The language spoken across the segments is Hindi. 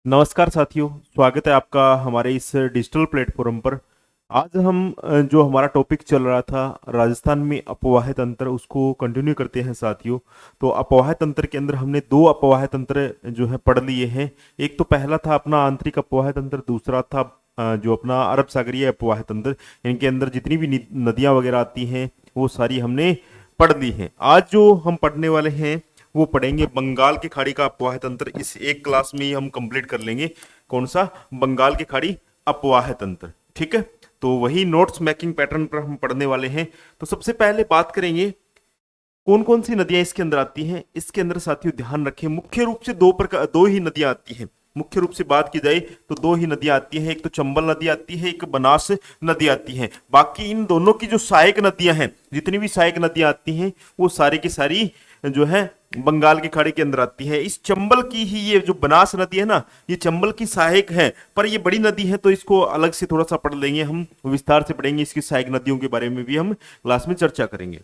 नमस्कार साथियों, स्वागत है आपका हमारे इस डिजिटल प्लेटफॉर्म पर। आज हम जो हमारा टॉपिक चल रहा था राजस्थान में अपवाह तंत्र, उसको कंटिन्यू करते हैं साथियों। तो अपवाह तंत्र के अंदर हमने दो अपवाह तंत्र जो है पढ़ लिए हैं। एक तो पहला था अपना आंतरिक अपवाह तंत्र, दूसरा था जो अपना अरब सागरीय अपवाह तंत्र। इनके अंदर जितनी भी नदियां वगैरह आती हैं वो सारी हमने पढ़ ली हैं। आज जो हम पढ़ने वाले हैं वो पढ़ेंगे बंगाल की खाड़ी का अपवाह तंत्र। इस एक क्लास में ही हम कंप्लीट कर लेंगे। कौन सा? बंगाल की खाड़ी अपवाह तंत्र। ठीक है, तो वही नोट्स मेकिंग पैटर्न पर हम पढ़ने वाले हैं। तो सबसे पहले बात करेंगे कौन कौन सी नदियां इसके अंदर आती हैं। इसके अंदर साथियों ध्यान रखें, मुख्य रूप से दो ही नदियां आती हैं। मुख्य रूप से बात की जाए तो दो ही नदियां आती हैं, एक तो चंबल नदी आती है, एक बनास नदी आती है। बाकी इन दोनों की जो सहायक नदियां हैं, जितनी भी सहायक नदियां आती हैं वो सारी की सारी जो है बंगाल की खाड़ी के अंदर आती है। इस चंबल की ही ये जो बनास नदी है ना, ये चंबल की सहायक है, पर ये बड़ी नदी है तो इसको अलग से थोड़ा सा पढ़ लेंगे, हम विस्तार से पढ़ेंगे। इसकी सहायक नदियों के बारे में भी हम क्लास में चर्चा करेंगे।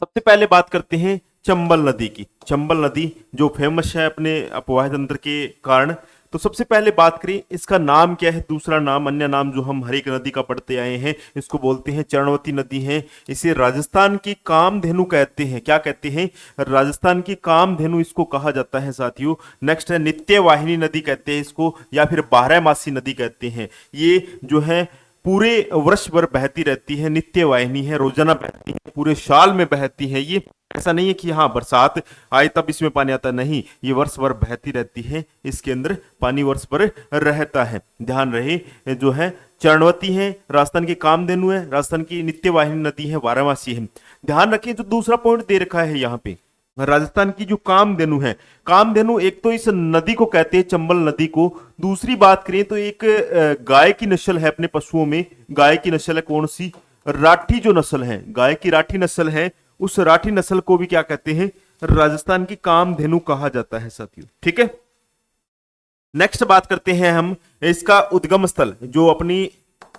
सबसे पहले बात करते हैं चंबल नदी की। चंबल नदी जो फेमस है अपने अपवाह तंत्र के कारण। तो सबसे पहले बात करें इसका नाम क्या है। दूसरा नाम, अन्य नाम जो हम हर एक नदी का पढ़ते आए हैं, इसको बोलते हैं चरणवती नदी है। इसे राजस्थान की कामधेनु कहते हैं। क्या कहते हैं? राजस्थान की कामधेनु इसको कहा जाता है साथियों। नेक्स्ट है नित्य वाहिनी नदी कहते हैं इसको, या फिर बारहमासी नदी कहते हैं। ये जो है पूरे वर्ष भर बहती रहती है, नित्य वाहिनी है, रोजाना बहती है, पूरे साल में बहती है। ये ऐसा नहीं है कि हाँ बरसात आए तब इसमें पानी आता, नहीं, ये वर्ष भर बहती रहती है। इसके अंदर पानी वर्ष भर रहता है। ध्यान रहे, जो है चरणवती है, राजस्थान की कामधेनु है, राजस्थान की नित्य वाहिनी नदी है, बारहमासी है। ध्यान रखें जो दूसरा पॉइंट दे रखा है यहाँ पे, राजस्थान की जो कामधेनु है, कामधेनु एक तो इस नदी को कहते हैं, चंबल नदी को। दूसरी बात करें तो एक गाय की नस्ल है अपने पशुओं में। गाय की नस्ल है कौन सी? राठी जो नस्ल है, गाय की राठी नस्ल है, उस राठी नस्ल को भी क्या कहते हैं? राजस्थान की कामधेनु कहा जाता है साथियों। ठीक है, नेक्स्ट बात करते हैं हम इसका उद्गम स्थल। जो अपनी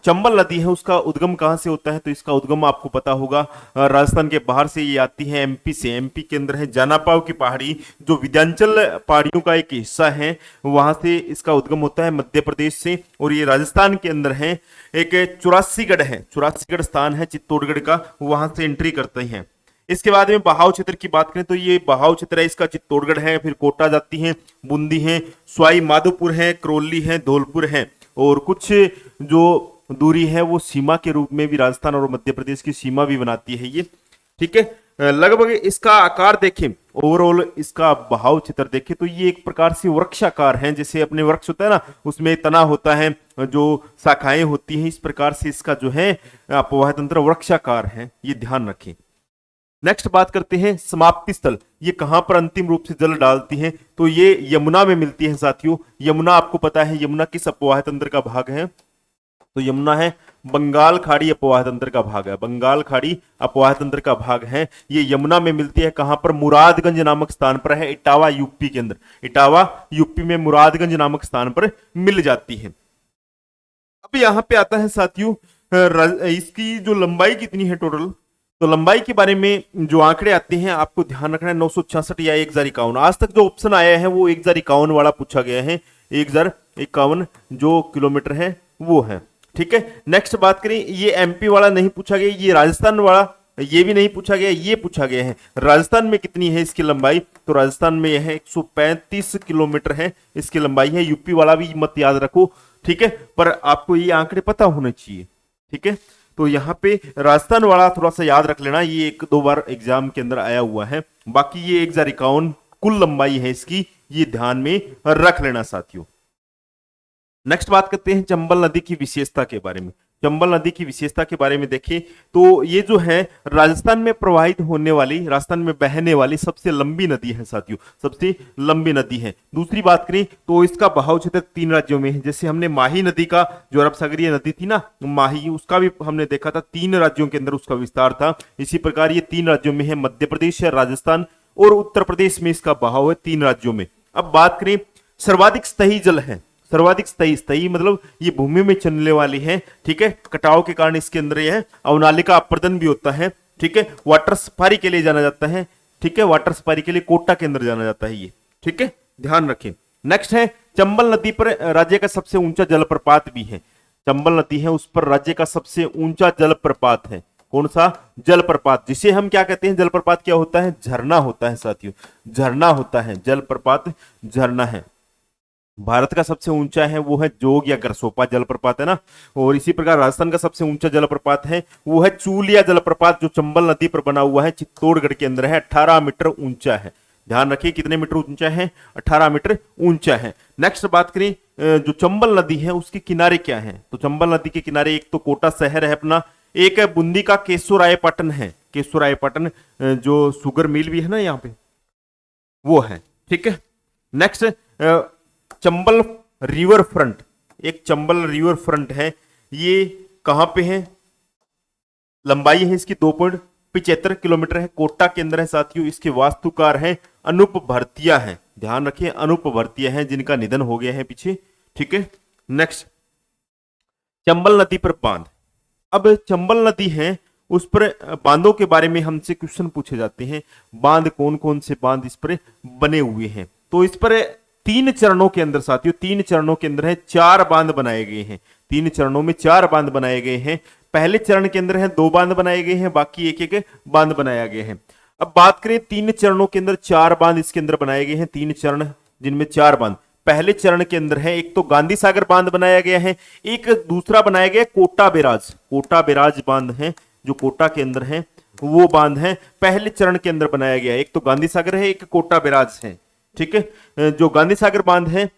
चंबल नदी है उसका उद्गम कहां से होता है? तो इसका उद्गम आपको पता होगा, राजस्थान के बाहर से ये आती है, एमपी से। एमपी के अंदर है जानापाव की पहाड़ी, जो विंध्याचल पहाड़ियों का एक हिस्सा है, वहां से इसका उद्गम होता है, मध्य प्रदेश से। और ये राजस्थान के अंदर है। एक चौरासीगढ़ है, चौरासीगढ़ स्थान है चित्तौड़गढ़ का, वहां से एंट्री करते हैं। इसके बाद में बहाव क्षेत्र की बात करें तो ये बहाव क्षेत्र है इसका, चित्तौड़गढ़ है, फिर कोटा जाती है, बूंदी है, सवाई माधोपुर है, करौली है, धौलपुर है। और कुछ जो दूरी है वो सीमा के रूप में भी राजस्थान और मध्य प्रदेश की सीमा भी बनाती है ये। ठीक है, लगभग इसका आकार देखें, ओवरऑल इसका बहाव चित्र देखें तो ये एक प्रकार से वृक्षाकार है। जैसे अपने वृक्ष होता है ना, उसमें तना होता है, जो शाखाएं होती हैं, इस प्रकार से इसका जो है अपवाह तंत्र वृक्षाकार है, ये ध्यान रखें। नेक्स्ट बात करते हैं समाप्ति स्थल। ये कहां पर अंतिम रूप से जल डालती है? तो ये यमुना में मिलती है साथियों। यमुना आपको पता है, यमुना किस अपवाह तंत्र का भाग है? तो यमुना है बंगाल खाड़ी अपवाह तंत्र का भाग है। बंगाल खाड़ी अपवाह तंत्र का भाग है। ये यमुना में मिलती है, कहां पर? मुरादगंज नामक स्थान पर है, इटावा यूपी के अंदर। इटावा यूपी में मुरादगंज नामक स्थान पर मिल जाती है। अब यहां पे आता है साथियों इसकी जो लंबाई कितनी है टोटल। तो लंबाई के बारे में जो आंकड़े आते हैं आपको ध्यान रखना है, 966 या 1051। आज तक जो ऑप्शन आया है वो 1051 वाला पूछा गया है। 1051 जो किलोमीटर है वो है। ठीक है, नेक्स्ट बात करें, ये एमपी वाला नहीं पूछा गया, ये राजस्थान वाला ये भी नहीं पूछा गया, ये पूछा गया है राजस्थान में कितनी है इसकी लंबाई। तो राजस्थान में यह है 135 किलोमीटर है इसकी लंबाई है। यूपी वाला भी मत याद रखो, ठीक है, पर आपको ये आंकड़े पता होने चाहिए। ठीक है, तो यहाँ पे राजस्थान वाला थोड़ा सा याद रख लेना, ये एक दो बार एग्जाम के अंदर आया हुआ है। बाकी ये 1051 कुल लंबाई है इसकी, ये ध्यान में रख लेना साथियों। नेक्स्ट बात करते हैं चंबल नदी की विशेषता के बारे में। चंबल नदी की विशेषता के बारे में देखें तो ये जो है राजस्थान में प्रवाहित होने वाली, राजस्थान में बहने वाली सबसे लंबी नदी है साथियों, सबसे लंबी नदी है। दूसरी बात करें तो इसका बहाव क्षेत्र 3 राज्यों में है। जैसे हमने माही नदी का, जो अरब सागरीय नदी थी ना माही, उसका भी हमने देखा था, 3 राज्यों के अंदर उसका विस्तार था। इसी प्रकार ये 3 राज्यों में है, मध्य प्रदेश है, राजस्थान और उत्तर प्रदेश में इसका बहाव है 3 राज्यों में। अब बात करें, सर्वाधिक स्थायी जल है, सर्वाधिक स्थायी, स्थायी मतलब ये भूमि में चलने वाली है। ठीक है, कटाव के कारण इसके अंदर यह अवनालिका अपर्दन भी होता है। ठीक है, वाटर सफारी के लिए जाना जाता है। ठीक है, वाटर सफारी के लिए कोटा के अंदर जाना जाता है ये। ठीक है, ध्यान रखें। नेक्स्ट है चंबल नदी पर राज्य का सबसे ऊंचा जलप्रपात भी है। चंबल नदी है उस पर राज्य का सबसे ऊंचा जलप्रपात है। कौन सा जलप्रपात, जिसे हम क्या कहते हैं, जलप्रपात क्या होता है, झरना होता है साथियों, झरना होता है, जलप्रपात झरना है। भारत का सबसे ऊंचा है वो है जोग या गरसोपा जलप्रपात है ना। और इसी प्रकार राजस्थान का सबसे ऊंचा जलप्रपात है वो है चूलिया जलप्रपात, जो चंबल नदी पर बना हुआ है, चित्तौड़गढ़ के अंदर है, 18 मीटर ऊंचा है। ध्यान रखिए कितने मीटर ऊंचा है, 18 मीटर ऊंचा है। नेक्स्ट बात करें जो चंबल नदी है उसके किनारे क्या है, तो चंबल नदी के किनारे एक तो कोटा शहर है अपना, एक है बूंदी का केशोरायपाटन है, केशोरायपाटन जो शुगर मिल भी है ना यहाँ पे वो है, ठीक है। नेक्स्ट चंबल रिवर फ्रंट, एक चंबल रिवर फ्रंट है, ये कहां पे है, लंबाई है इसकी 2.75 किलोमीटर है, कोटा के अंदर है साथियों। इसके वास्तुकार हैं अनूप भरतिया है, ध्यान रखिए अनूप भरतिया है जिनका निधन हो गया है पीछे, ठीक है। नेक्स्ट चंबल नदी पर बांध, अब चंबल नदी है उस पर बांधों के बारे में हमसे क्वेश्चन पूछे जाते हैं, बांध कौन कौन से बांध इस पर बने हुए हैं, तो इस पर 3 चरणों के अंदर साथियों, 3 चरणों के अंदर है 4 बांध बनाए गए हैं, 3 चरणों में 4 बांध बनाए गए हैं। पहले चरण के अंदर है 2 बांध बनाए गए हैं, बाकी एक एक बांध बनाया गया है। अब बात करें 3 चरणों के अंदर 4 बांध इसके अंदर बनाए गए हैं, 3 चरण जिनमें 4 बांध। पहले चरण के अंदर है एक तो गांधी सागर बांध बनाया गया है, एक दूसरा बनाया गया कोटा बैराज, कोटा बैराज बांध है जो कोटा के अंदर है, वो बांध है पहले चरण के अंदर बनाया गया है। एक तो गांधी सागर है, एक कोटा बैराज है, ठीक है। जो गांधी सागर बांध है,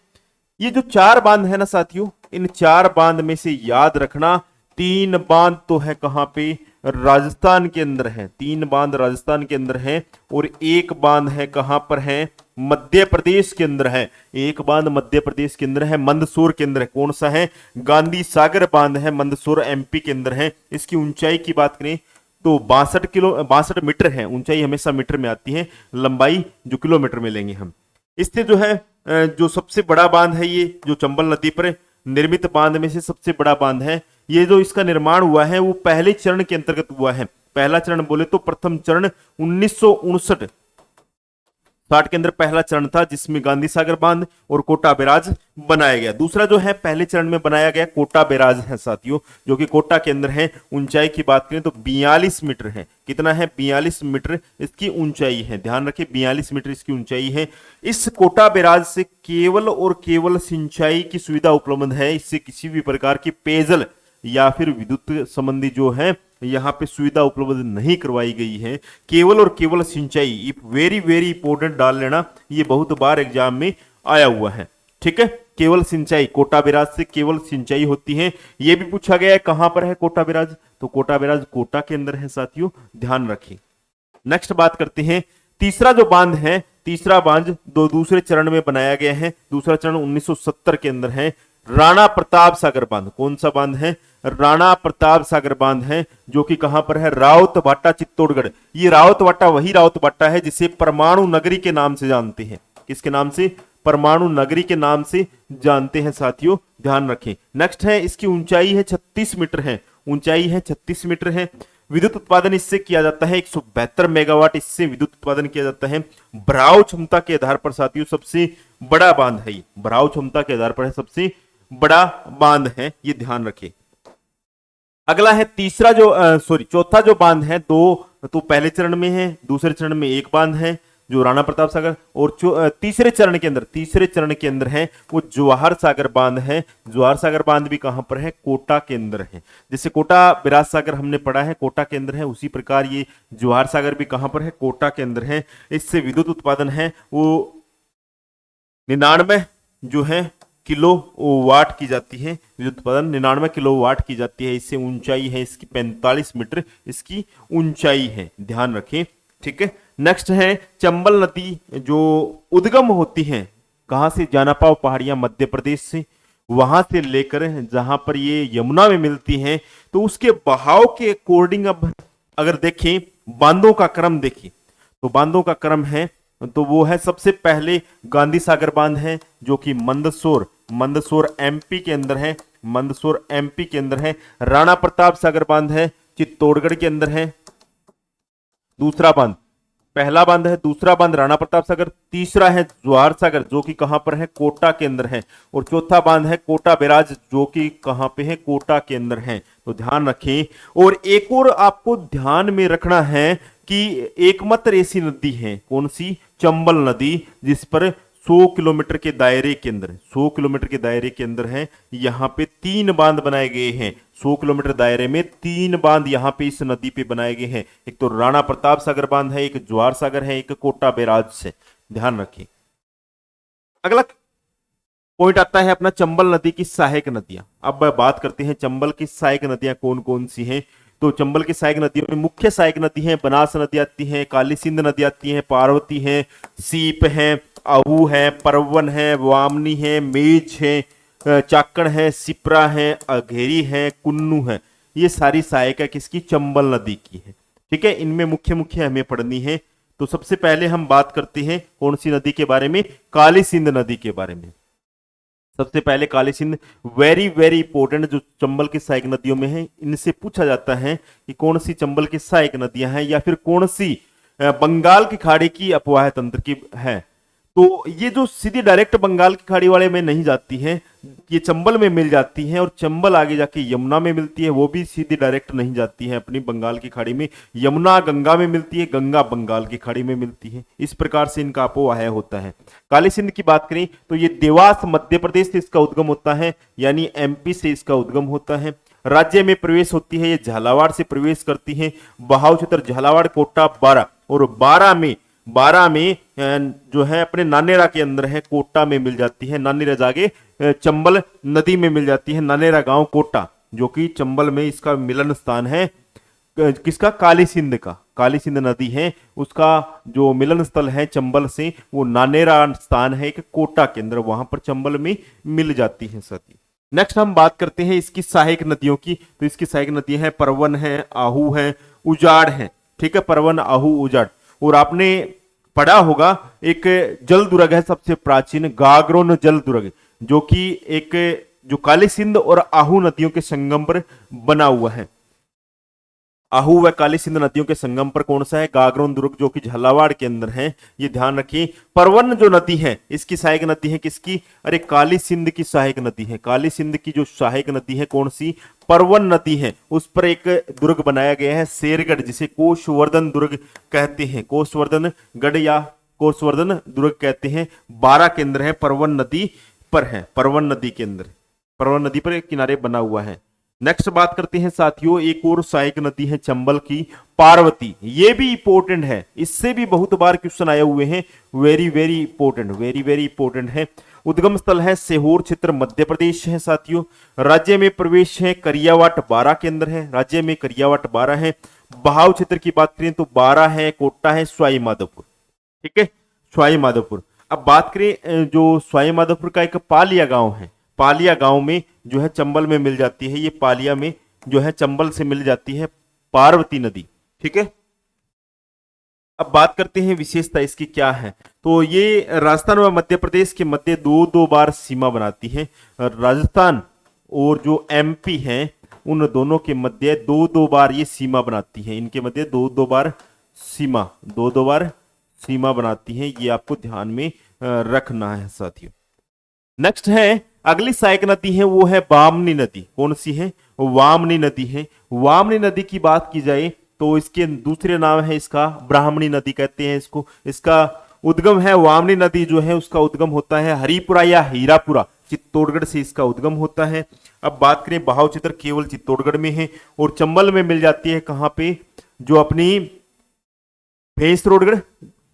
ये जो 4 बांध है ना साथियों, इन 4 बांध में से याद रखना 3 बांध तो है कहां पे, राजस्थान के अंदर है, 3 बांध राजस्थान के अंदर है, और एक बांध है कहां पर है, मध्य प्रदेश के अंदर है, एक बांध मध्य प्रदेश के अंदर है, मंदसौर के अंदर है। कौन सा है, गांधी सागर बांध है, मंदसौर एमपी के अंदर है। इसकी ऊंचाई की बात करें तो 62 मीटर है, ऊंचाई हमेशा मीटर में आती है, लंबाई जो किलोमीटर में लेंगे हम। इससे जो है जो सबसे बड़ा बांध है, ये जो चंबल नदी पर निर्मित बांध में से सबसे बड़ा बांध है, ये जो इसका निर्माण हुआ है वो पहले चरण के अंतर्गत हुआ है। पहला चरण बोले तो प्रथम चरण 1959 60 के अंदर पहला चरण था जिसमें गांधी सागर बांध और कोटा बैराज बनाया गया। दूसरा जो है पहले चरण में बनाया गया कोटा बैराज है साथियों, जो कि कोटा के अंदर है। ऊंचाई की बात करें तो 42 मीटर है, कितना है, 42 मीटर इसकी ऊंचाई है, ध्यान रखिए 42 मीटर इसकी ऊंचाई है। इस कोटा बैराज से केवल और केवल सिंचाई की सुविधा उपलब्ध है, इससे किसी भी प्रकार की पेयजल या फिर विद्युत संबंधी जो है यहाँ पे सुविधा उपलब्ध नहीं करवाई गई है, केवल और केवल सिंचाई। वेरी वेरी इंपॉर्टेंट डाल लेना, ये बहुत बार एग्जाम में आया हुआ है, ठीक है। केवल सिंचाई, कोटा बैराज से केवल सिंचाई होती है। ये भी पूछा गया है कहां पर है कोटा बैराज, तो कोटा बैराज कोटा के अंदर है साथियों, ध्यान रखें। नेक्स्ट बात करते हैं तीसरा जो बांध है, तीसरा बांध दूसरे चरण में बनाया गया है, दूसरा चरण 1970 के अंदर है, राणा प्रताप सागर बांध। कौन सा बांध है, राणा प्रताप सागर बांध है, जो कि कहां पर है, रावत भाटा चित्तौड़गढ़। ये रावत भाटा वही रावत भाटा है जिसे परमाणु नगरी के नाम से जानते हैं, किसके नाम से, परमाणु नगरी के नाम से जानते हैं साथियों, ध्यान रखें। नेक्स्ट है इसकी ऊंचाई है 36 मीटर है, ऊंचाई है 36 मीटर है। विद्युत उत्पादन इससे किया जाता है 172 मेगावाट, इससे विद्युत उत्पादन किया जाता है। भराव क्षमता के आधार पर साथियों सबसे बड़ा बांध है, भराव क्षमता के आधार पर है सबसे बड़ा बांध है, ये ध्यान रखें। अगला है तीसरा जो चौथा जो बांध है, दो तो पहले चरण में है, दूसरे चरण में एक बांध है जो राणा प्रताप सागर, और तीसरे चरण के अंदर है वो जवाहर सागर बांध है। जवाहर सागर बांध भी कहां पर है, कोटा के अंदर है। जैसे कोटा बैराज सागर हमने पढ़ा है कोटा के अंदर है, उसी प्रकार ये जवाहर सागर भी कहां पर है, कोटा के अंदर है। इससे विद्युत उत्पादन है वो 99 जो है किलो वाट की जाती है, विद्युत उत्पादन 99 किलो वाट की जाती है। इससे ऊंचाई है इसकी 45 मीटर इसकी ऊंचाई है, ध्यान रखें, ठीक है। नेक्स्ट है चंबल नदी जो उद्गम होती है कहां से, जानापाव पहाड़ियां मध्य प्रदेश से, वहां से लेकर जहां पर ये यमुना में मिलती हैं, तो उसके बहाव के अकॉर्डिंग अब अगर देखें बांधों का क्रम देखें तो बांधों का क्रम है तो वो है सबसे पहले गांधी सागर बांध है जो कि मंदसौर एमपी के अंदर है, मंदसौर एमपी के अंदर है। राणा प्रताप सागर बांध है चित्तौड़गढ़ के अंदर है। दूसरा बांध पहला बांध है, दूसरा बांध राणा प्रताप सागर, तीसरा है जवाहर सागर जो कि कहां पर है, कोटा के अंदर है, और चौथा बांध है कोटा बैराज जो कि कहां पे है, कोटा के अंदर है। तो ध्यान रखें। और एक और आपको ध्यान में रखना है कि एकमात्र ऐसी नदी है, कौन सी, चंबल नदी, जिस पर 100 किलोमीटर के दायरे के अंदर, 100 किलोमीटर के दायरे के अंदर है, यहां पे 3 बांध बनाए गए हैं। 100 किलोमीटर दायरे में 3 बांध यहां पे इस नदी पे बनाए गए हैं। एक तो राणा प्रताप सागर बांध है, एक जवाहर सागर है, एक कोटा बैराज से। ध्यान रखें। अगला पॉइंट आता है अपना चंबल नदी की सहायक नदियां। अब बात करते हैं चंबल की सहायक नदियां कौन कौन सी हैं। तो चंबल की सहायक नदियों में मुख्य सहायक नदी है, बनास नदी आती है, काली सिंध नदी आती है, पार्वती है, सीप है, आहू है, परवन है, वामनी है, मेज है, चाकण है, सिपरा है, अघेरी है, कुन्नू है। ये सारी सहायक है किसकी, चंबल नदी की है। ठीक है, इनमें मुख्य मुख्य हमें पढ़नी है। तो सबसे पहले हम बात करते हैं कौन सी नदी के बारे में, काली सिंध नदी के बारे में। सबसे पहले Kali Sindh very very important, जो चंबल की सहायक नदियों में है, इनसे पूछा जाता है कि कौन सी चंबल की सहायक नदियां हैं या फिर कौन सी बंगाल की खाड़ी की अपवाह तंत्र की है। तो ये जो सीधी डायरेक्ट बंगाल की खाड़ी वाले में नहीं जाती है, ये चंबल में मिल जाती है, और चंबल आगे जाके यमुना में मिलती है, वो भी सीधी डायरेक्ट नहीं जाती है अपनी बंगाल की खाड़ी में। यमुना गंगा में मिलती है, गंगा बंगाल की खाड़ी में मिलती है। इस प्रकार से इनका अपोवाह होता है। काली सिंध की बात करें तो ये देवास मध्य प्रदेश से इसका उद्गम होता है, यानी एमपी से इसका उद्गम होता है। राज्य में प्रवेश होती है, ये झालावाड़ से प्रवेश करती है। बहाव क्षेत्र झालावाड़, कोटा, बारा, और बारह में जो है अपने नानेरा के अंदर है, कोटा में मिल जाती है। नानेरा जाके चंबल नदी में मिल जाती है, नानेरा गांव कोटा, जो कि चंबल में इसका मिलन स्थान है। किसका, काली सिंध का। काली सिंध नदी है, उसका जो मिलन स्थल है चंबल से, वो नानेरा स्थान है एक कोटा के अंदर, वहां पर चंबल में मिल जाती है सती। नेक्स्ट हम बात करते हैं इसकी सहायक नदियों की। तो इसकी सहायक नदी है, परवन है, आहू है, उजाड़ है। ठीक है, परवन, आहू, उजाड़। और आपने पढ़ा होगा एक जल दुर्ग है सबसे प्राचीन, गागरोन जल दुर्ग, जो कि एक जो काली सिंध और आहू नदियों के संगम पर बना हुआ है। आहू व काली सिंध नदियों के संगम पर कौन सा है, गागरोन दुर्ग, जो कि झालावाड़ के अंदर है। ये ध्यान रखिए। परवन जो नदी है, इसकी सहायक नदी है किसकी, अरे काली सिंध की सहायक नदी है। काली सिंध की जो सहायक नदी है कौन सी, परवन नदी है। उस पर एक दुर्ग बनाया गया है, शेरगढ़, जिसे कोषवर्धन दुर्ग कहते हैं। कोषवर्धन गढ़ या कोषवर्धन दुर्ग कहते हैं। 12 के अंदर है, परवन नदी पर है, परवन नदी के अंदर, परवन नदी पर किनारे बना हुआ है। नेक्स्ट बात करते हैं साथियों, एक और सहायक नदी है चंबल की, पार्वती। ये भी इंपॉर्टेंट है, इससे भी बहुत बार क्वेश्चन आए हुए हैं। Very very important, very very important है। उद्गम स्थल है सीहोर क्षेत्र, मध्य प्रदेश है साथियों। राज्य में प्रवेश है करियावाट, 12 के अंदर है। राज्य में करियावाट 12 है। बहाव क्षेत्र की बात करें तो 12 है, कोटा है, सवाई माधोपुर। ठीक है, सवाई माधोपुर। अब बात करें जो सवाई माधोपुर का एक पालिया गांव है, पालिया गांव में जो है चंबल में मिल जाती है। ये पालिया में जो है चंबल से मिल जाती है पार्वती नदी। ठीक है, अब बात करते हैं विशेषता इसकी क्या है। तो ये राजस्थान व मध्य प्रदेश के मध्य दो दो बार सीमा बनाती है। राजस्थान और जो एमपी है, उन दोनों के मध्य दो दो बार ये सीमा बनाती है। इनके मध्य दो दो बार सीमा बनाती है। ये आपको ध्यान में रखना है साथियों। नेक्स्ट है अगली सहायक नदी है, वो है वामनी नदी। कौन सी है, वामनी नदी है। वामनी नदी की बात की जाए तो इसके दूसरे नाम है इसका ब्राह्मणी नदी कहते हैं इसको। इसका उद्गम है, वामनी नदी जो है उसका उद्गम होता है हरिपुरा या हीरापुरा, चित्तौड़गढ़ से इसका उद्गम होता है। अब बात करें बहाव क्षेत्र, केवल चित्तौड़गढ़ में है, और चंबल में मिल जाती है कहां पे, जो अपनी भैंसरोडगढ़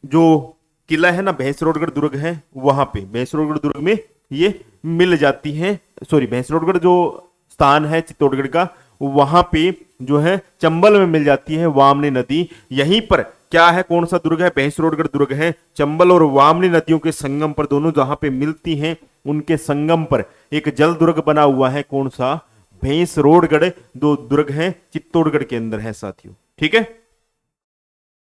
जो किला है ना, भैंसरोडगढ़ दुर्ग है, वहां पे भैंसरोडगढ़ दुर्ग में ये मिल जाती है। सॉरी, भैंसरोडगढ़ जो स्थान है चित्तौड़गढ़ का, वहां पे जो है चंबल में मिल जाती है वामनी नदी। यहीं पर क्या है, कौन सा दुर्ग है, भैंसरोडगढ़ दुर्ग है। चंबल और वामनी नदियों के संगम पर, दोनों जहां पे मिलती हैं उनके संगम पर एक जल दुर्ग बना हुआ है। कौन सा, भैंसरोडगढ़ दो दुर्ग है, चित्तौड़गढ़ के अंदर है साथियों। ठीक है,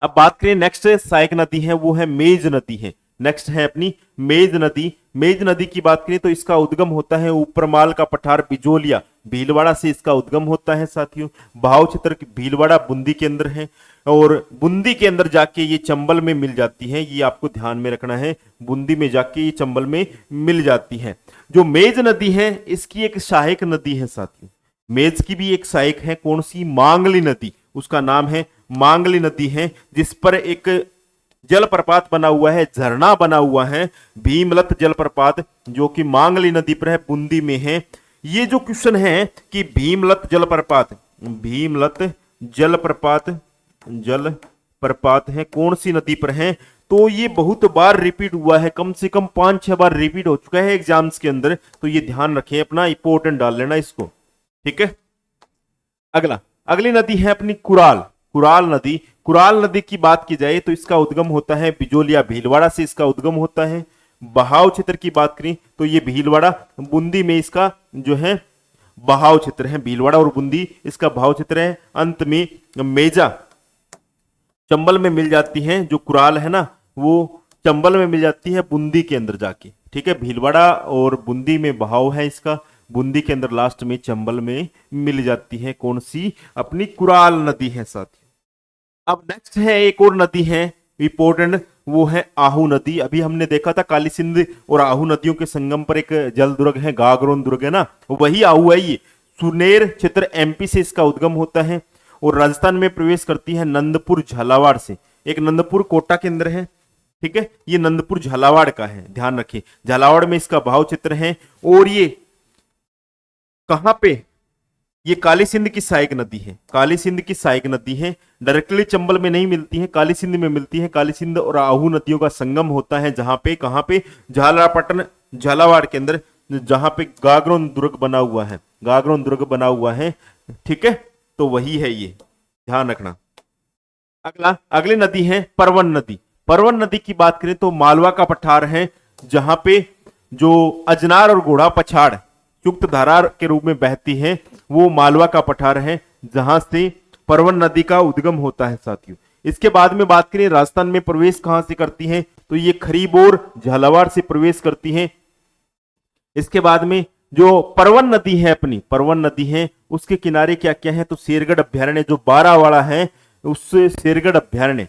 अब बात करें नेक्स्ट सहायक नदी है, वो है मेज नदी है। नेक्स्ट है अपनी मेज नदी। मेज नदी की बात करें तो इसका उद्गम होता है ऊपरमाल का पठार बिजोलिया भीलवाड़ा से इसका उद्गम होता है साथियों। बहाव क्षेत्र भीलवाड़ा बूंदी के अंदर है और बूंदी के अंदर जाके ये चंबल में मिल जाती है, ये आपको ध्यान में रखना है। बूंदी में जाके ये चंबल में मिल जाती है। जो मेज नदी है इसकी एक सहायक नदी है साथियों। मेज की भी एक सहायक है, कौन सी? मांगली नदी, उसका नाम है मांगली नदी है, जिस पर एक जलप्रपात बना हुआ है, झरना बना हुआ है, भीमलत जलप्रपात, जो कि मांगली नदी पर है, बूंदी में है। ये जो क्वेश्चन है कि भीमलत जलप्रपात, भीमलत जलप्रपात है कौन सी नदी पर है, तो ये बहुत बार रिपीट हुआ है, कम से कम 5-6 बार रिपीट हो चुका है एग्जाम्स के अंदर, तो ये ध्यान रखें, अपना इंपोर्टेंट डाल लेना इसको, ठीक है। अगली नदी है अपनी कुराल नदी। कुराल नदी की बात की जाए तो इसका उद्गम होता है बिजोलिया भीलवाड़ा से, इसका उद्गम होता है। बहाव क्षेत्र की बात करें तो ये भीलवाड़ा बूंदी में इसका जो है बहाव क्षेत्र है, भीलवाड़ा और बूंदी इसका बहाव क्षेत्र है। अंत में मेजा चंबल में मिल जाती है, जो कुराल है ना वो चंबल में मिल जाती है बूंदी के अंदर जाके, ठीक है। भीलवाड़ा और बूंदी में बहाव है इसका, बूंदी के अंदर लास्ट में चंबल में मिल जाती है कौन सी? अपनी कुराल नदी है साथियों। अब नेक्स्ट है एक और नदी है इंपोर्टेंट, वो है आहू नदी। अभी हमने देखा था काली सिंध और आहू नदियों के संगम पर एक जल दुर्ग है, गागरोन दुर्ग है ना, वही आहू है। ये सुनेर क्षेत्र एमपी से इसका उद्गम होता है और राजस्थान में प्रवेश करती है नंदपुर झालावाड़ से। एक नंदपुर कोटा के अंदर है, ठीक है, ये नंदपुर झालावाड़ का है, ध्यान रखिए। झालावाड़ में इसका बहाव क्षेत्र है और ये कहां पे? ये काली सिंध की सहायक नदी है, काली सिंध की सहायक नदी है। डायरेक्टली चंबल में नहीं मिलती है, काली सिंध में मिलती है। काली सिंध और आहू नदियों का संगम होता है जहां पे, कहां पे? झालापटन झालावाड़ के अंदर, जहां पे गागरोन दुर्ग बना हुआ है, गागरोन दुर्ग बना हुआ है, ठीक है, तो वही है ये, ध्यान रखना। अगली नदी है परवन नदी। परवन नदी की बात करें तो मालवा का पठार है, जहां पे जो अजनार और घोड़ा पछाड़ युक्त धारा के रूप में बहती है, वो मालवा का पठार है, जहां से परवन नदी का उद्गम होता है साथियों। इसके बाद में बात करें राजस्थान में प्रवेश कहां से करती है, तो ये खरीबोर झालावाड़ से प्रवेश करती है। इसके बाद में जो परवन नदी है, अपनी परवन नदी है, उसके किनारे क्या क्या है, तो शेरगढ़ अभ्यारण्य जो बारावाड़ा है, उस शेरगढ़ अभ्यारण्य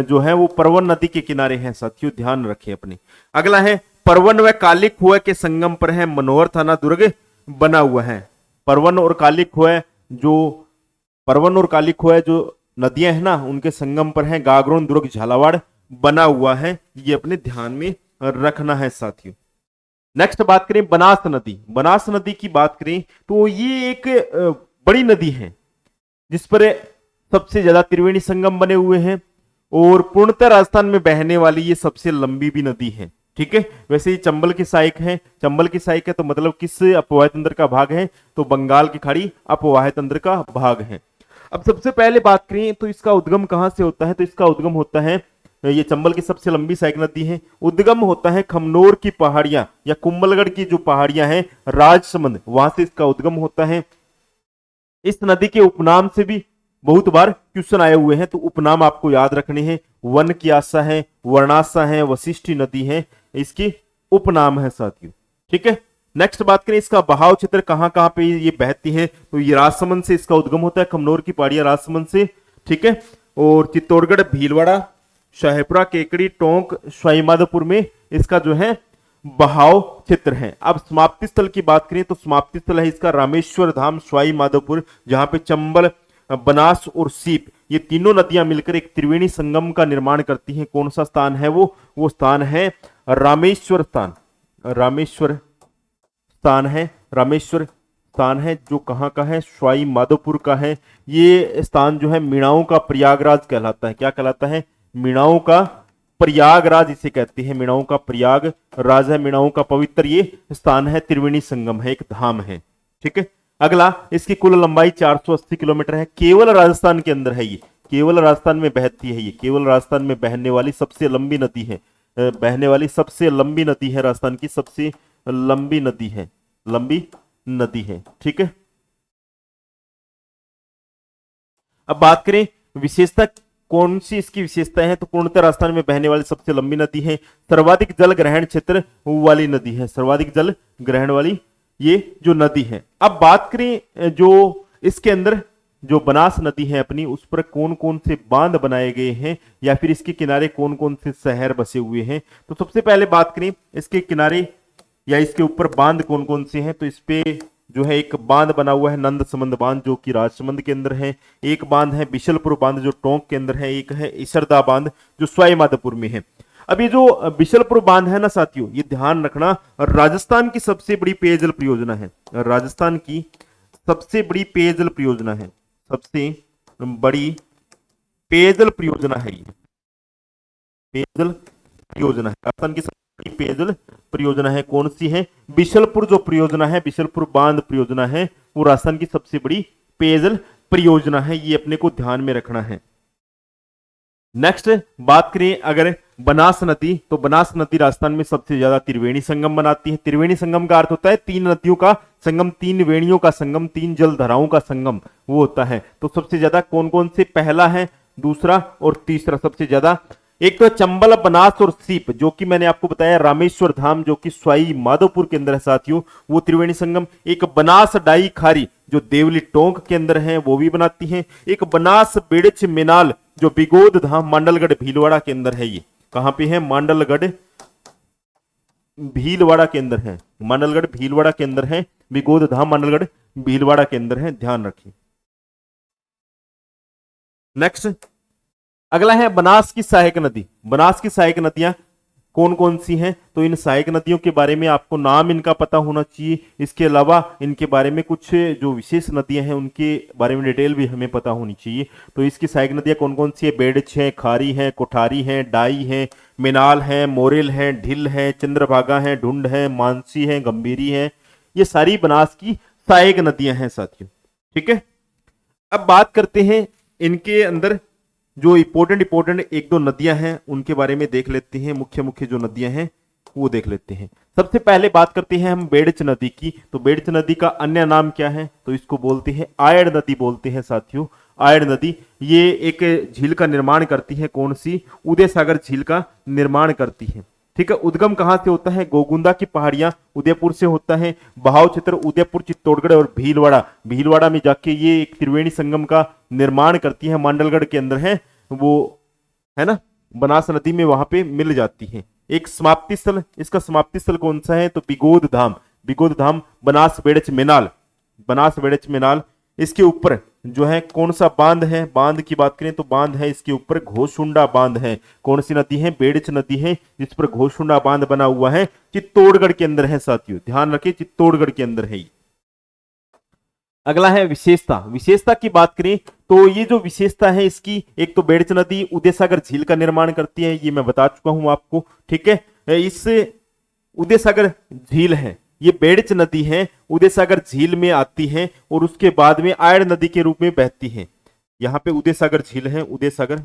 जो है वो परवन नदी के किनारे है साथियों, ध्यान रखें अपने। अगला है परवन व काली खोह के संगम पर है मनोहर थाना दुर्ग बना हुआ है। परवन और काली खोह जो नदियां है ना, उनके संगम पर है गागरोन दुर्ग झालावाड़ बना हुआ है, ये अपने ध्यान में रखना है साथियों। नेक्स्ट बात करें बनास नदी। बनास नदी की बात करें तो ये एक बड़ी नदी है, जिस पर सबसे ज्यादा त्रिवेणी संगम बने हुए हैं और पूर्णतः राजस्थान में बहने वाली ये सबसे लंबी भी नदी है, ठीक है। वैसे ये चंबल की सहायक है, चंबल की सहायक है तो मतलब किस अपवाह तंत्र का भाग है, तो बंगाल की खाड़ी अपवाह तंत्र का भाग है। अब सबसे पहले बात करें तो इसका उद्गम कहां से होता है, तो इसका उद्गम होता है, ये चंबल की सबसे लंबी सहायक नदी है, उद्गम होता है खमनोर की पहाड़ियां या कुंभलगढ़ की जो पहाड़ियां हैं, राजसमंद, वहां से इसका उद्गम होता है। इस नदी के उपनाम से भी बहुत बार क्वेश्चन आए हुए हैं, तो उपनाम आपको याद रखने हैं। वन की आशा है, वर्णाशा है, वशिष्ठी नदी है, इसकी उपनाम है साथियों, ठीक है। नेक्स्ट बात करें इसका बहाव क्षेत्र कहां कहां पे ये बहती है, तो ये राजसमंद से इसका उद्गम होता है, खमनोर की पहाड़ियां राजसमंद से, ठीक है। और चित्तौड़गढ़, भीलवाड़ा, शाहपुरा, केकड़ी, टोंक, सवाईमाधोपुर में इसका जो है बहाव क्षेत्र है। अब समाप्ति स्थल की बात करें तो समाप्ति स्थल है इसका रामेश्वर धाम, सवाईमाधोपुर, जहां पे चंबल, बनास और सीप, ये तीनों नदियां मिलकर एक त्रिवेणी संगम का निर्माण करती हैं। कौन सा स्थान है वो स्थान है रामेश्वर स्थान। रामेश्वर स्थान है जो कहां का है, सवाईमाधोपुर का है। ये स्थान जो है मीणाओं का प्रयागराज कहलाता है। क्या कहलाता है? मीणाओं का प्रयागराज इसे कहते हैं, मीणाओं का प्रयाग राज है, मीणाओं का पवित्र ये स्थान है, त्रिवेणी संगम है, एक धाम है, ठीक है। अगला, इसकी कुल लंबाई 480 किलोमीटर है, केवल राजस्थान के अंदर है, ये केवल राजस्थान में बहती है, ये केवल राजस्थान में बहने वाली सबसे लंबी नदी है, राजस्थान की सबसे लंबी नदी है, ठीक है। अब बात करें विशेषता कौन सी इसकी विशेषताएं हैं? तो पूर्णतः राजस्थान में बहने वाली सबसे लंबी नदी है, सर्वाधिक जल ग्रहण क्षेत्र वाली नदी है, सर्वाधिक जल ग्रहण वाली ये जो नदी है। अब बात करें जो इसके अंदर जो बनास नदी है अपनी, उस पर कौन कौन से बांध बनाए गए हैं या फिर इसके किनारे कौन कौन से शहर बसे हुए हैं। तो सबसे पहले बात करें इसके किनारे या इसके ऊपर बांध कौन कौन से हैं। तो इस पे जो है एक बांध बना हुआ है नंद समंद बांध, जो कि राजसमंद के अंदर है। एक बांध है बिशलपुर बांध जो टोंक के अंदर है। एक है इसरदा बांध जो सवाई माधोपुर में है। अब ये जो बिशलपुर बांध है ना साथियों, ये ध्यान रखना, राजस्थान की सबसे बड़ी पेयजल परियोजना है। राजस्थान की सबसे बड़ी पेयजल परियोजना है, सबसे बड़ी पेयजल परियोजना है ये, पेयजल परियोजना है। राजस्थान की सबसे बड़ी पेयजल परियोजना है कौन सी है? बिशलपुर जो परियोजना है, बिशलपुर बांध परियोजना है, वो राजस्थान की सबसे बड़ी पेयजल परियोजना है। ये अपने को ध्यान में रखना है। नेक्स्ट बात करें अगर बनास नदी, तो बनास नदी राजस्थान में सबसे ज्यादा त्रिवेणी संगम बनाती है। त्रिवेणी संगम का अर्थ होता है तीन नदियों का संगम, तीन वेणियों का संगम, तीन जल धाराओं का संगम वो होता है। तो सबसे ज्यादा कौन कौन से? पहला है, दूसरा और तीसरा सबसे ज्यादा। एक तो चंबल, बनास और सीप, जो कि मैंने आपको बताया रामेश्वर धाम जो कि सवाई माधोपुर के अंदर है साथियों, वो त्रिवेणी संगम। एक बनास डाई खारी जो देवली टोंक के अंदर है, वो भी बनाती है। एक बनास बेड़च मेनाल जो बिगोद धाम मांडलगढ़ भीलवाड़ा के अंदर है। ये कहां पे है? मांडलगढ़ भीलवाड़ा के अंदर है, मांडलगढ़ भीलवाड़ा के अंदर है। बिगोद धाम मांडलगढ़ भीलवाड़ा के अंदर है, ध्यान रखिए। नेक्स्ट अगला है बनास की सहायक नदी। बनास की सहायक नदियां कौन कौन सी हैं? तो इन सहायक नदियों के बारे में आपको नाम इनका पता होना चाहिए। इसके अलावा इनके बारे में कुछ जो विशेष नदियां हैं उनके बारे में डिटेल भी हमें पता होनी चाहिए। तो इसकी सहायक नदियां कौन कौन सी है? बेड़च है, खारी है, कोठारी है, डाई है, मिनाल है, मोरेल है, ढिल है, चंद्रभागा है, ढूंढ है, मानसी है, गंभीरी है। ये सारी बनास की सहायक नदियां हैं साथियों, ठीक है। अब बात करते हैं इनके अंदर जो इंपॉर्टेंट एक दो नदियां हैं उनके बारे में देख लेते हैं। मुख्य मुख्य जो नदियां हैं वो देख लेते हैं। सबसे पहले बात करते हैं हम बेड़च नदी की। तो बेड़च नदी का अन्य नाम क्या है? तो इसको बोलते हैं आयड़ नदी बोलते हैं साथियों। आयड़ नदी ये एक झील का निर्माण करती है, कौन सी? उदय सागर झील का निर्माण करती है, ठीक है। उद्गम कहां से होता है? गोगुंदा की पहाड़ियां उदयपुर से होता है। बहाव क्षेत्र उदयपुर, चित्तौड़गढ़ और भीलवाड़ा, भीलवाड़ा में जाके ये एक त्रिवेणी संगम का निर्माण करती है। मांडलगढ़ के अंदर है वो, है ना, बनास नदी में वहां पे मिल जाती है। एक समाप्ति स्थल, इसका समाप्ति स्थल कौन सा है? तो बिगोद धाम, बिगोद धाम बनास बेड़च मेनाल, बनास बेड़च मेनाल। इसके ऊपर जो है कौन सा बांध है? बांध की बात करें तो बांध है इसके ऊपर घोषुंडा बांध है। कौन सी नदी है? बेड़च नदी है जिस पर घोषुंडा बांध बना हुआ है। चित्तौड़गढ़ के अंदर है साथियों, ध्यान रखिए चित्तौड़गढ़ के अंदर है। अगला है विशेषता। विशेषता की बात करें तो ये जो विशेषता है इसकी, एक तो बेड़च नदी उदय सागर झील का निर्माण करती है, ये मैं बता चुका हूं आपको, ठीक है। इस उदय सागर झील है, ये बेड़च नदी है, उदय सागर झील में आती है और उसके बाद में आयड़ नदी के रूप में बहती है। यहां पे उदय सागर झील है, उदय सागर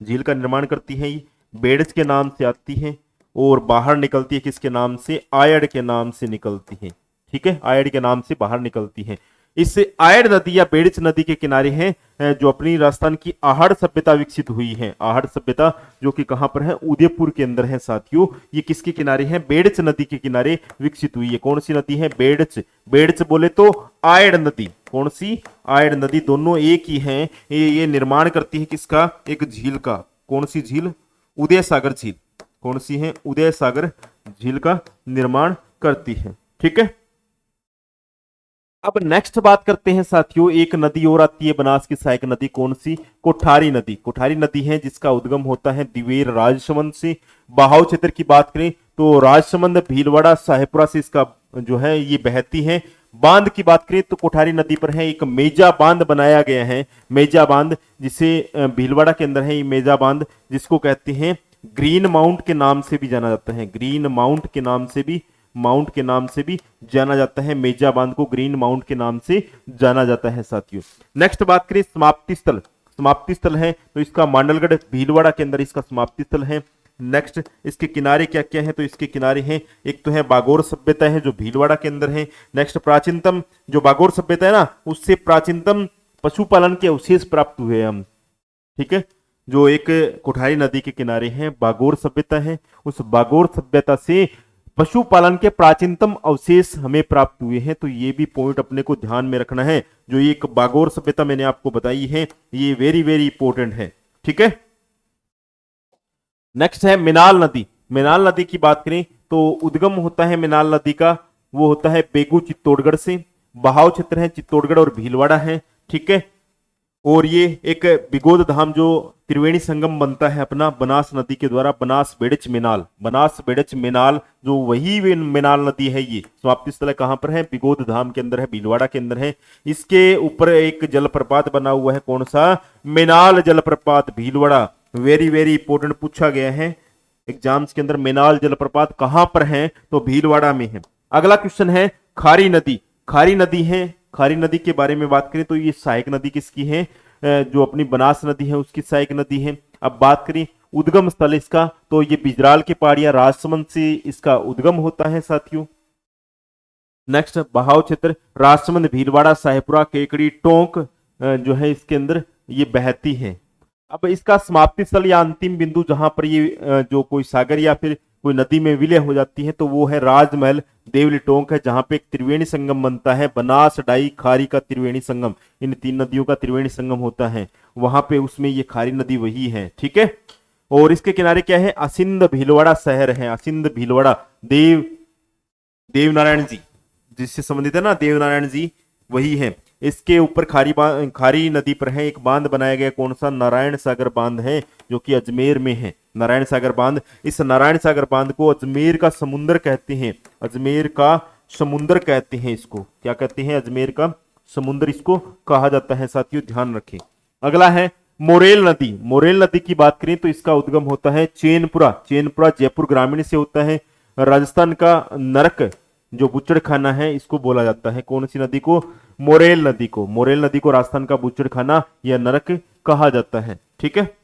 झील का निर्माण करती है, ये बेड़च के नाम से आती है और बाहर निकलती है किसके नाम से? आयड़ के नाम से निकलती है, ठीक है। आयड़ के नाम से बाहर निकलती है। इससे आयड़ नदी या बेड़च नदी के किनारे हैं जो अपनी राजस्थान की आहड़ सभ्यता विकसित हुई है। आहड़ सभ्यता जो कि कहां पर है? उदयपुर के अंदर है साथियों। ये किसके किनारे है? बेड़च नदी के किनारे विकसित हुई है। कौन सी नदी है? बेड़च। बेड़च बोले तो आयड़ नदी, कौन सी? आयड़ नदी, दोनों एक ही हैं। ये निर्माण करती है किसका? एक झील का। कौन सी झील? उदय सागर झील। कौन सी है? उदय सागर झील का निर्माण करती है, ठीक है। अब नेक्स्ट बात करते हैं साथियों, एक नदी और आती है बनास की सहायक नदी, कौन सी? कोठारी नदी। कोठारी नदी है जिसका उद्गम होता है दिवेर राजसमंद से। बहाव क्षेत्र की बात करें तो राजसमंद, भीलवाड़ा, साहेबपुरा से इसका जो है ये बहती है। बांध की बात करें तो कोठारी नदी पर है एक मेजा बांध बनाया गया है, मेजा बांध, जिसे भीलवाड़ा के अंदर है ये मेजा बांध, जिसको कहते हैं ग्रीन माउंट के नाम से भी जाना जाता है। ग्रीन माउंट के नाम से भी, माउंट के नाम से भी जाना जाता है। मेजा बांध को ग्रीन माउंट के नाम से जाना जाता है साथियों। नेक्स्ट बात करें समाप्ति स्थल। समाप्ति स्थल है तो इसका मांडलगढ़ भीलवाड़ा के अंदर इसका समाप्ति स्थल है। नेक्स्ट इसके किनारे क्या क्या है? तो इसके किनारे हैं, एक तो है बागोर सभ्यता है जो भीलवाड़ा के अंदर है। नेक्स्ट प्राचीनतम जो बागोर सभ्यता है ना, उससे प्राचीनतम पशुपालन के अवशेष प्राप्त हुए हम, ठीक है, जो एक कोठारी नदी के किनारे है, बागोर सभ्यता है। उस बागोर सभ्यता से पशुपालन के प्राचीनतम अवशेष हमें प्राप्त हुए हैं। तो ये भी पॉइंट अपने को ध्यान में रखना है। जो एक बागोर सभ्यता मैंने आपको बताई है, ये वेरी वेरी इंपॉर्टेंट है। ठीक है, नेक्स्ट है मिनाल नदी। मिनाल नदी की बात करें तो उद्गम होता है मिनाल नदी का, वो होता है बेगू चित्तौड़गढ़ से। बहाव क्षेत्र है चित्तौड़गढ़ और भीलवाड़ा है। ठीक है, और ये एक बिगोद धाम जो त्रिवेणी संगम बनता है अपना बनास नदी के द्वारा, बनास बेड़च मिनाल, बनास बेड़च मिनाल, जो वही मिनाल नदी है। ये समाप्ति स्थल कहां पर है? बिगोद धाम के अंदर है, भीलवाड़ा के अंदर है। इसके ऊपर एक जलप्रपात बना हुआ है, कौन सा? मिनाल जलप्रपात, भीलवाड़ा। वेरी वेरी इंपॉर्टेंट पूछा गया है एग्जाम्स के अंदर, मिनाल जलप्रपात कहां पर है? तो भीलवाड़ा में है। अगला क्वेश्चन है खारी नदी। खारी नदी है, खारी नदी के बारे में बात करें तो ये सहायक नदी किसकी है? जो अपनी बनास नदी है उसकी सहायक नदी है। अब बात करें उद्गम स्थल इसका, तो ये बिजराल की पहाड़ियां राजसमंद से इसका उद्गम होता है साथियों। नेक्स्ट बहाव क्षेत्र राजसमंद, भीलवाड़ा, साहेपुरा, केकड़ी, टोंक जो है इसके अंदर ये बहती है। अब इसका समाप्ति स्थल या अंतिम बिंदु जहां पर ये जो कोई सागर या फिर कोई नदी में विलय हो जाती है तो वो है राजमहल देवली टोंक है, जहां पे एक त्रिवेणी संगम बनता है, बनास डाई खारी का त्रिवेणी संगम, इन तीन नदियों का त्रिवेणी संगम होता है वहां पे, उसमें ये खारी नदी वही है। ठीक है, और इसके किनारे क्या है? असिंद भीलवाड़ा शहर है, असिंद भीलवाड़ा। देवनारायण जी जिससे संबंधित है ना, देवनारायण जी वही है। इसके ऊपर खारी नदी पर है एक बांध बनाया गया, कौन सा? नारायण सागर बांध है, जो कि अजमेर में है, नारायण सागर बांध। इस नारायण सागर बांध को अजमेर का समुंदर कहते हैं, अजमेर का समुंदर कहते हैं इसको। क्या कहते हैं? अजमेर का समुंदर इसको कहा जाता है साथियों, ध्यान रखें। अगला है मोरेल नदी। मोरेल नदी की बात करें तो इसका उद्गम होता है चैनपुरा, चैनपुरा जयपुर ग्रामीण से होता है। राजस्थान का नरक जो बुचड़खाना है इसको बोला जाता है, कौन सी नदी को? मोरेल नदी को। मोरेल नदी को राजस्थान का बुचड़खाना या नरक कहा जाता है। ठीक है,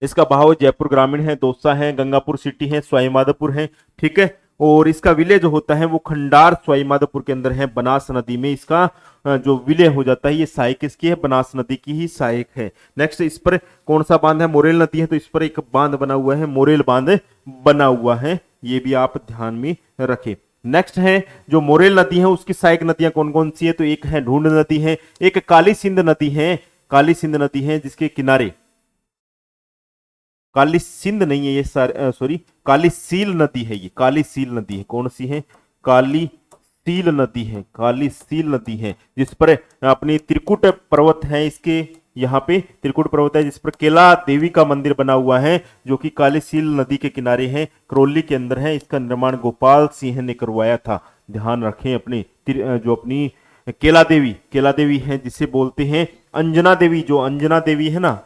इसका बहाव जयपुर ग्रामीण है, दौसा है, गंगापुर सिटी है, स्वाईमाधोपुर है। ठीक है, और इसका विलय जो होता है वो खंडार स्वाईमाधोपुर के अंदर है, बनास नदी में इसका जो विलय हो जाता है। ये सहायक किसकी है? बनास नदी की ही सहायक है। नेक्स्ट इस पर कौन सा बांध है? मोरेल नदी है, तो इस पर एक बांध बना हुआ है, मोरेल बांध बना हुआ है, ये भी आप ध्यान में रखें। नेक्स्ट है जो मोरेल नदी है उसकी सहायक नदियां कौन कौन सी है? तो एक है ढूंढ नदी है, एक काली सिंध नदी है, काली सिंध नदी है जिसके किनारे, काली सिंध नहीं है ये सॉरी काली सील नदी है, ये काली सील नदी है। कौन सी है? काली सील नदी है, काली सील नदी है जिस पर अपनी त्रिकुट पर्वत है, इसके यहाँ पे त्रिकुट पर्वत है जिस पर केला देवी का मंदिर बना हुआ है, जो कि काली सील नदी के किनारे है, करौली के अंदर है। इसका निर्माण गोपाल सिंह ने करवाया था, ध्यान रखें। अपनी जो अपनी केला देवी है जिसे बोलते हैं अंजना देवी, जो अंजना देवी है ना,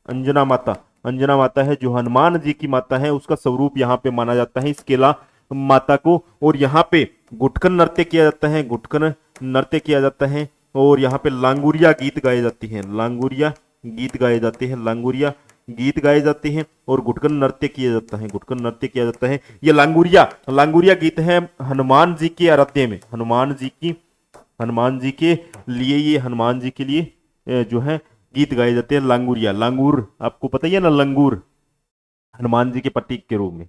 अंजना माता, अंजना माता है जो हनुमान जी की माता है, उसका स्वरूप यहाँ पे माना जाता है इस केला माता को। और यहाँ पे गुटकन नृत्य किया जाता है, गुटकन नृत्य किया जाता है, और यहाँ पे लांगुरिया गीत गाए जाते हैं, लांगुरिया गीत गाए जाते हैं, लांगुरिया गीत गाए जाते हैं, और गुटकन नृत्य किया जाता है, गुटकन नृत्य किया जाता है। ये लांगुरिया गीत है हनुमान जी के आराध्य में, हनुमान जी के लिए, ये हनुमान जी के लिए जो है गीत गाए जाते हैं। लांगुरिया, लांगूर आपको पता ही है ना, लंगूर हनुमान जी के प्रतीक के रूप में।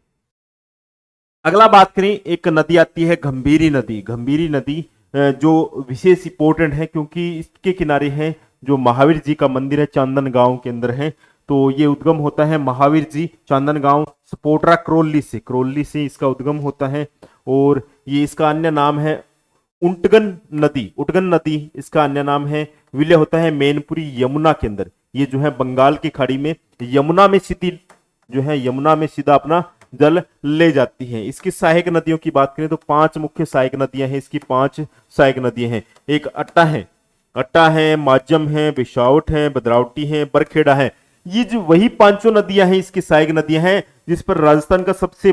अगला बात करें, एक नदी आती है गंभीरी नदी। गंभीरी नदी जो विशेष इंपोर्टेंट है क्योंकि इसके किनारे है जो महावीर जी का मंदिर है, चांदन गांव के अंदर है। तो ये उद्गम होता है महावीर जी चांदन गांव सपोटरा करौली से इसका उद्गम होता है। और ये इसका अन्य नाम है उटगन नदी इसका अन्य नाम है। विलय होता है मैनपुरी यमुना के अंदर, ये जो है बंगाल की खाड़ी में यमुना में सीधा अपना जल ले जाती है। इसकी सहायक नदियों की बात करें तो 5 मुख्य सहायक नदियां हैं, इसकी 5 सहायक नदियां हैं। एक अट्टा है, माजम है, बिशावट है, भद्रावटी है, बरखेड़ा है। ये जो वही 5 नदियां हैं इसकी सहायक नदियां हैं, जिस पर राजस्थान का सबसे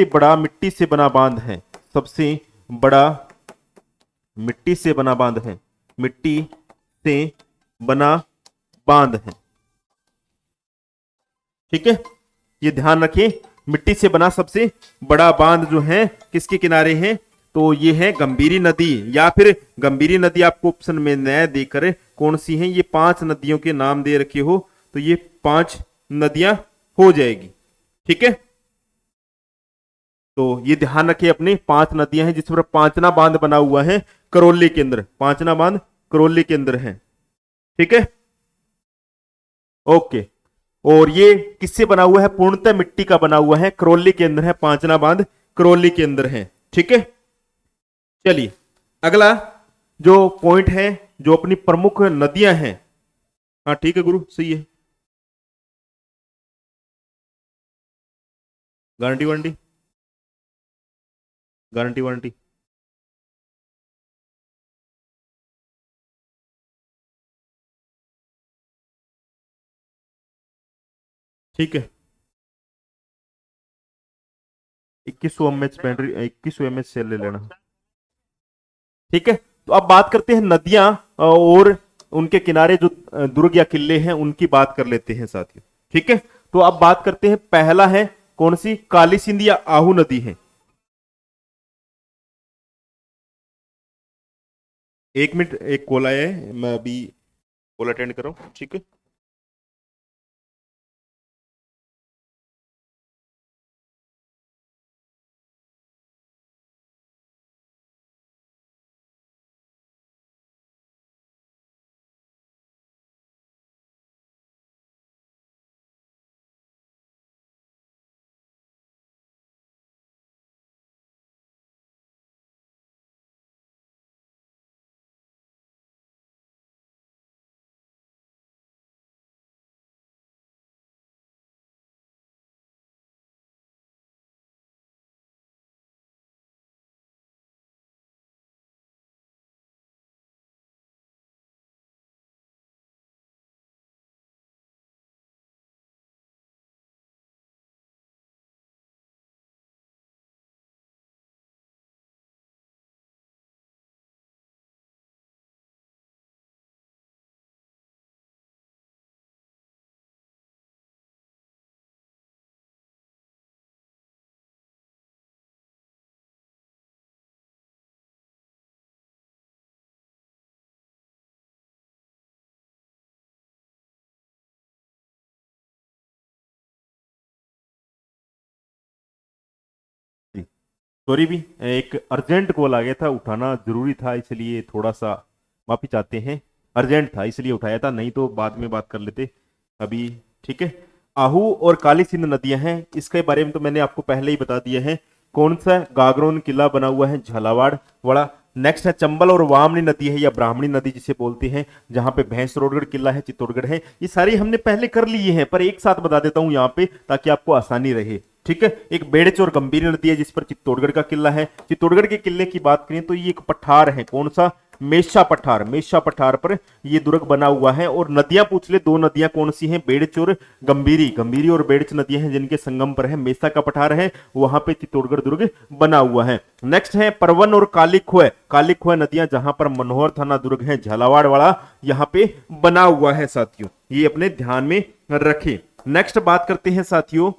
बड़ा मिट्टी से बना बांध है, सबसे बड़ा मिट्टी से बना बांध है। ठीक है, ये ध्यान रखिए, मिट्टी से बना सबसे बड़ा बांध जो है किसके किनारे है? तो ये है गंभीरी नदी, या फिर गंभीरी नदी आपको ऑप्शन में न देकर कौन सी है, ये 5 नदियों के नाम दे रखे हो तो ये 5 नदियां हो जाएगी। ठीक है, तो ये ध्यान रखिए अपने 5 नदियां हैं जिस पर पांचना बांध बना हुआ है करौली के अंदर, पांचना बांध करौली के अंदर है। ठीक है, ओके। और ये किससे बना हुआ है, पूर्णतः मिट्टी का बना हुआ है, करौली के अंदर है, पांचना बांध करौली के अंदर है। ठीक है, चलिए अगला जो पॉइंट है, जो अपनी प्रमुख नदियां हैं। हाँ ठीक है गुरु, सही है। Guarantee warranty, guarantee warranty. ठीक है, 2100 mAh बैटरी, 2100 mAh सेल ले लेना। ठीक है, तो अब बात करते हैं नदियां और उनके किनारे जो दुर्ग या किले हैं उनकी बात कर लेते हैं साथियों। ठीक है, तो अब बात करते हैं, पहला है कौन सी, काली सिंध या आहू नदी है। 1 मिनट, एक कॉल आया है, मैं अभी कॉल अटेंड कर रहा हूं। ठीक है, सॉरी भी, एक अर्जेंट कॉल आ गया था, उठाना जरूरी था, इसलिए थोड़ा सा माफी चाहते हैं, अर्जेंट था इसलिए उठाया था, नहीं तो बाद में बात कर लेते अभी। ठीक है, आहू और काली सिंध नदियां हैं, इसके बारे में तो मैंने आपको पहले ही बता दिया है। कौन सा, गागरोन किला बना हुआ है झालावाड़ वाला। नेक्स्ट है चंबल और वामनी नदी है, या ब्राह्मणी नदी जिसे बोलते हैं, जहां पे भैंसरोडगढ़ किला है, चित्तौड़गढ़ है। ये सारी हमने पहले कर लिए हैं, पर एक साथ बता देता हूं यहाँ पे ताकि आपको आसानी रहे। ठीक है, एक बेड़च और गंभीर नदी है जिस पर चित्तौड़गढ़ का किला है। चित्तौड़गढ़ के किले की बात करें तो ये एक पठार है, कौन सा, मेषा पठार, मेषा पठार पर ये दुर्ग बना हुआ है। और नदियां पूछ ले, 2 नदियां कौन सी हैं, बेड़च और गंभीरी, गंभीरी और बेड़च नदियां हैं जिनके संगम पर है मेषा का पठार है, वहां पे चित्तौड़गढ़ दुर्ग बना हुआ है। नेक्स्ट है परवन और कालीखोह, कालीखोह नदियां जहां पर मनोहर थाना दुर्ग है झालावाड़ वाला, यहां पे बना हुआ है साथियों, ये अपने ध्यान में रखें। नेक्स्ट बात करते हैं साथियों,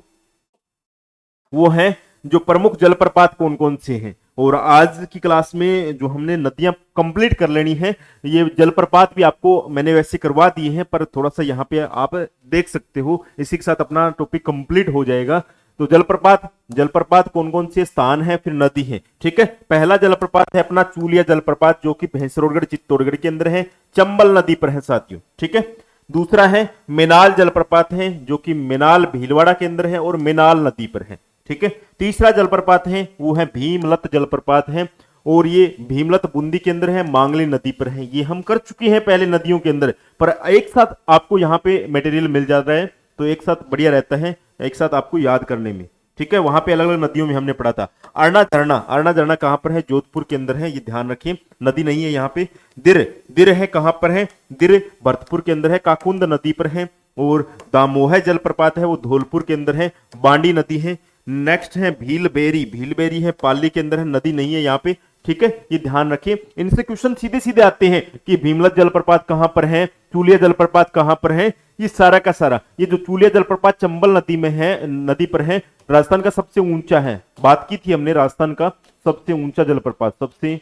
वो है जो प्रमुख जलप्रपात कौन कौन से हैं। और आज की क्लास में जो हमने नदियां कंप्लीट कर लेनी है, ये जलप्रपात भी आपको मैंने वैसे करवा दिए हैं, पर थोड़ा सा यहाँ पे आप देख सकते हो, इसी के साथ अपना टॉपिक कंप्लीट हो जाएगा। तो जलप्रपात, जलप्रपात कौन कौन से स्थान है, फिर नदी है। ठीक है, पहला जलप्रपात है अपना चूलिया जलप्रपात, जो कि भैंसरोडगढ़ चित्तौड़गढ़ के अंदर है, चंबल नदी पर है साथियों। ठीक है, दूसरा है मेनाल जलप्रपात है, जो कि मेनाल भीलवाड़ा के अंदर है और मेनाल नदी पर है। ठीक है, तीसरा जलप्रपात है वो है भीमलत जलप्रपात है, और ये भीमलत बूंदी के अंदर है, मांगली नदी पर है। ये हम कर चुके हैं पहले नदियों के अंदर, पर एक साथ आपको यहाँ पे मटेरियल मिल जाता है तो एक साथ बढ़िया रहता है, एक साथ आपको याद करने में। ठीक है, वहां पे अलग अलग नदियों में हमने पढ़ा था। अरना झरना, अरना झरना कहां पर है, जोधपुर के अंदर है, ये ध्यान रखें, नदी नहीं है यहाँ पे। दिर, दिर है कहां पर है, दिर भरतपुर के अंदर है, काकुंद नदी पर है। और दामोह जलप्रपात है वो धौलपुर के अंदर है, बांडी नदी है। नेक्स्ट है भीलबेरी, भीलबेरी है पाली के अंदर है, नदी नहीं है यहाँ पे। ठीक है, ये ध्यान रखें, इनसे क्वेश्चन सीधे सीधे आते हैं कि भीमलत जलप्रपात कहां पर है, चूलिया जलप्रपात कहां पर है। ये सारा का सारा, ये जो चूलिया जलप्रपात चंबल नदी में है, नदी पर है, राजस्थान का सबसे ऊंचा है, बात की थी हमने राजस्थान का सबसे ऊंचा जलप्रपात, सबसे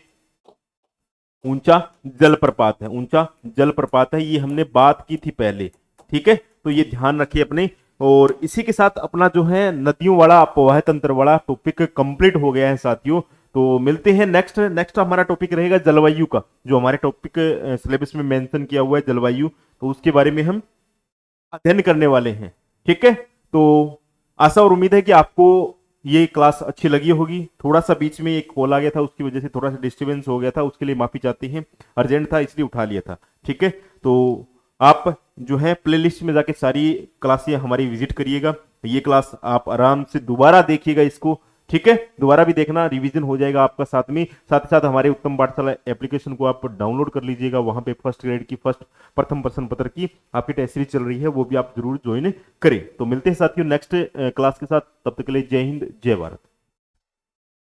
ऊंचा जलप्रपात है, ऊंचा जलप्रपात है, ये हमने बात की थी पहले। ठीक है, तो ये ध्यान रखिए अपने। और इसी के साथ अपना जो है नदियों वाला अपवाह तंत्र वाला टॉपिक कंप्लीट हो गया है साथियों। तो मिलते हैं नेक्स्ट। नेक्स्ट हमारा टॉपिक रहेगा जलवायु का, जो हमारे टॉपिक सिलेबस में मेंशन किया हुआ है जलवायु, तो उसके बारे में हम अध्ययन करने वाले हैं। ठीक है, तो आशा और उम्मीद है कि आपको ये क्लास अच्छी लगी होगी। थोड़ा सा बीच में एक कॉल आ गया था, उसकी वजह से थोड़ा सा डिस्टरबेंस हो गया था, उसके लिए माफी चाहते हैं, अर्जेंट था इसलिए उठा लिया था। ठीक है, तो आप जो है प्लेलिस्ट में जाके सारी क्लासें हमारी विजिट करिएगा, ये क्लास आप आराम से दोबारा देखिएगा इसको। ठीक है, दोबारा भी देखना, रिवीजन हो जाएगा आपका साथ में। साथ ही साथ हमारे उत्तम पाठशाला एप्लीकेशन को आप डाउनलोड कर लीजिएगा, वहां पे फर्स्ट ग्रेड की फर्स्ट प्रथम प्रश्न पत्र की आपकी टेस्ट सीरीज चल रही है, वो भी आप जरूर ज्वाइन करें। तो मिलते हैं साथियों नेक्स्ट क्लास के साथ, तब तक के लिए जय हिंद जय भारत।